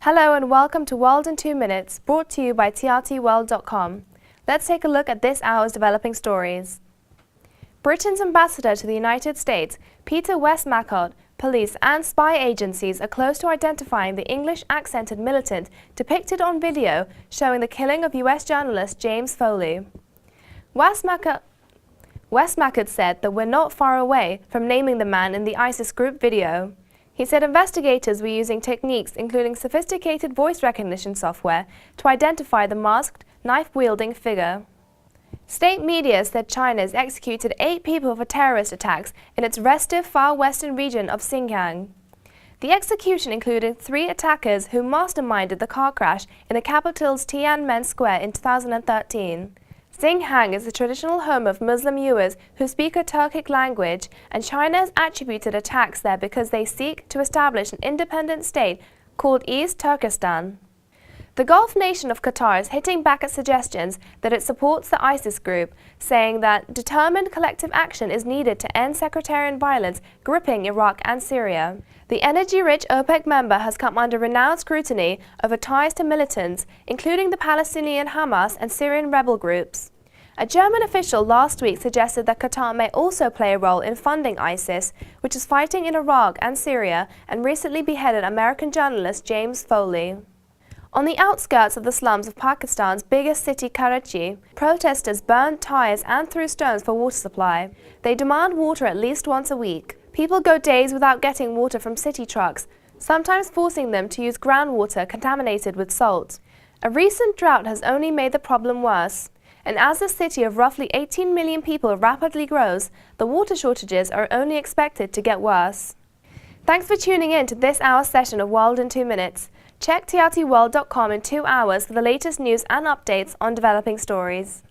Hello and welcome to World in 2 Minutes, brought to you by trtworld.com. Let's take a look at this hour's developing stories. Britain's ambassador to the United States, Peter Westmacott, police and spy agencies are close to identifying the English-accented militant depicted on video showing the killing of US journalist James Foley. Westmacott said that we're not far away from naming the man in the ISIS group video. He said investigators were using techniques including sophisticated voice recognition software to identify the masked, knife-wielding figure. State media said China has executed 8 people for terrorist attacks in its restive far western region of Xinjiang. The execution included 3 attackers who masterminded the car crash in the capital's Tiananmen Square in 2013. Xinjiang is the traditional home of Muslim Uyghurs who speak a Turkic language, and China has attributed attacks there because they seek to establish an independent state called East Turkestan. The Gulf nation of Qatar is hitting back at suggestions that it supports the ISIS group, saying that determined collective action is needed to end sectarian violence gripping Iraq and Syria. The energy-rich OPEC member has come under renewed scrutiny over ties to militants, including the Palestinian Hamas and Syrian rebel groups. A German official last week suggested that Qatar may also play a role in funding ISIS, which is fighting in Iraq and Syria and recently beheaded American journalist James Foley. On the outskirts of the slums of Pakistan's biggest city, Karachi, protesters burned tyres and threw stones for water supply. They demand water at least once a week. People go days without getting water from city trucks, sometimes forcing them to use groundwater contaminated with salt. A recent drought has only made the problem worse, and as the city of roughly 18 million people rapidly grows, the water shortages are only expected to get worse. Thanks for tuning in to this hour's session of World in 2 Minutes. Check trtworld.com in 2 hours for the latest news and updates on developing stories.